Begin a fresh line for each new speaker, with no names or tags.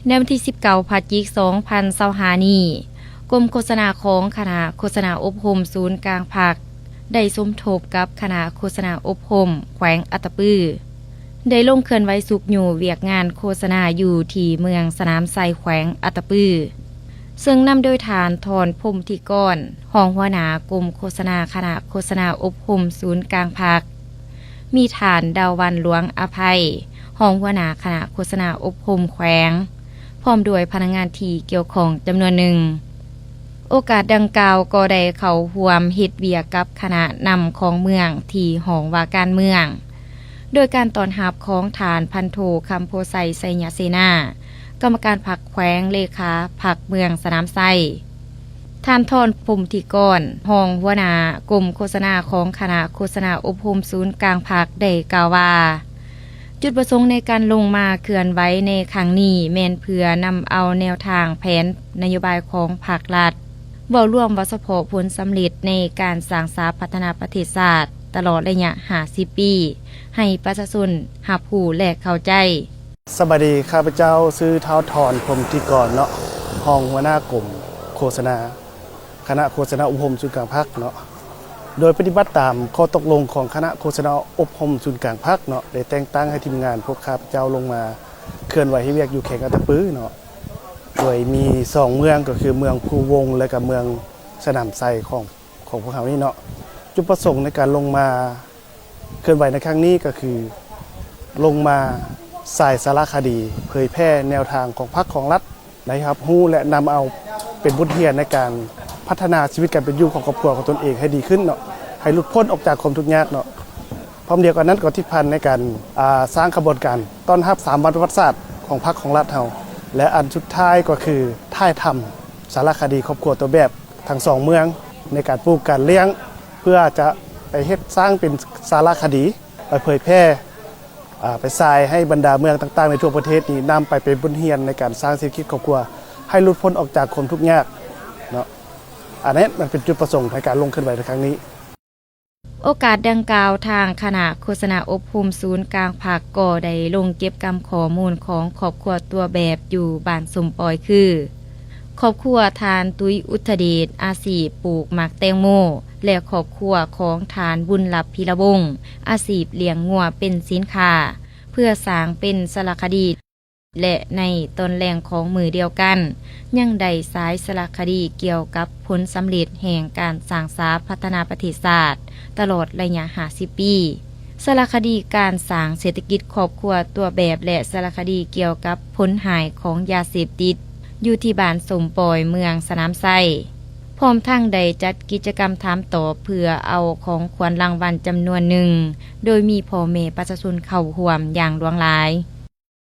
ในวันที่19 พฤศจิกายน 2025 นี้กรมโฆษณาของคณะโฆษณาอบรมศูนย์กลางภาคได้สมทบกับคณะโฆษณาอบรมแขวงอัตตปือได้ลงเคลื่อนไหวสุกอยู่เวียกงานโฆษณาอยู่ที่เมืองสนามไซแขวงอัตตปือซึ่งนำโดยฐานทรพรหมธิกรรองหัวหน้ากรมโฆษณาคณะโฆษณาอบรมศูนย์กลางภาคมีฐานดาววันหลวงอภัยรองหัวหน้าคณะโฆษณาอบรมแขวงพร้อมด้วยพนักงานที่เกี่ยวข้องจำนวนหนึ่งโอกาสดังกล่าวก็ได้เข้าร่วมเฮ็ดเวียกกับคณะนำของเมืองที่ห้องว่าการเมืองโดยการต้อนรับของฐานพันโทคำโพไซไสยเสนากรรมการพรรคแขวงเลขาพรรคเมืองสนามไซท่านทรพรหมธิกรรองหัวหน้ากรมโฆษณาของคณะโฆษณาอบรมศูนย์กลางภาคได้กล่าวว่าจุดประสงค์ในการลงมาเคลื่อนไหวในครั้งนี้แม่นเพื่อนำเอาแนวทางแผนนโยบายของภาครัฐเว้าร่วมว่าเฉพาะผลสำเร็จในการสร้างสรรค์พัฒนาประเทศชาติตลอดระยะ50 ปีให้ประชาชนรับรู้และเข้าใจ
สวัสดีข้าพเจ้าชื่อท้าวทรพรหมธิกรเนาะรองหัวหน้ากรมโฆษณาคณะโฆษณาอบรมศูนย์กลางภาคเนาะโดยปฏิบัติตามข้อตกลงของคณะโฆษณาอบรมศูนย์กลางภาคเนาะได้แต่งตั้งให้ทีมงานพวกข้าพเจ้าลงมาเคลื่อนไหวให้เวียกอยู่แข่งอัตตปือเนาะโดยมี2เมืองก็คือเมืองภูวงและก็เมืองสนามไซของพวกเขานี่เนาะจุดประสงค์ในการลงมาเคลื่อนไหวในครั้งนี้ก็คือลงมาสายสารคดีเผยแพร่แนวทางของพรรคของรัฐนะครับฮู้และนำเอาเป็นบทเรียนในการพัฒนาชีวิตการเป็นอยู่ของครอบครัวของตนเองให้ดีขึ้นเนาะให้หลุดพ้นออกจากความทุกข์ยากเนาะพร้อมเดียวกันนั้นก็ทิศพันในการสร้างขบวนการต้อนรับ3วันประวัติศาสตร์ของพรรคของรัฐเฮาและอันสุดท้ายก็คือถ่ายทำสารคดีครอบครัวตัวแบบทั้ง2เมืองในการปลูกการเลี้ยงเพื่อจะไปเฮ็ดสร้างเป็นสารคดีไปเผยแพร่ไปทรายให้บรรดาเมืองต่างๆในทั่วประเทศนี้นำไปเป็นบทเรียนในการสร้างเศรษฐกิจครอบครัวให้หลุดพ้นออกจากความทุกข์ยากเนาะอันนี้มันเป็นจุดประสงค์ในการลงเคลื่อนไหวในครั้งนี้
โอกาสดังกล่าวทางคณะโฆษณาอบรมศูนย์กลางภาคก็ได้ลงเก็บกำข้อมูลของครอบครัวตัวแบบอยู่บ้านสมปอยคือครอบครัวทานตุ้ยอุทเดชอาชีพปลูกหมากแตงโมและครอบครัวของทานบุญลับพิรวงศ์อาชีพเลี้ยงงัวเป็นสินค้าเพื่อสร้างเป็นสารคดีและในตอนแรงของมือเดียวกันยังได้สายสารคดีเกี่ยวกับผลสำเร็จแห่งการสร้างสรรค์พัฒนาประเทศชาติตลอดระยะ50 ปีสารคดีการสร้างเศรษฐกิจครอบครัวตัวแบบและสารคดีเกี่ยวกับผลหายของยาเสพติดอยู่ที่บ้านสมปอยเมืองสนามไซพร้อมทั้งได้จัดกิจกรรมถามตอบเพื่อเอาของขวัญรางวัลจำนวนหนึ่งโดยมีพ่อแม่ประชาชนเข้าร่วมอย่างหลวงหลาย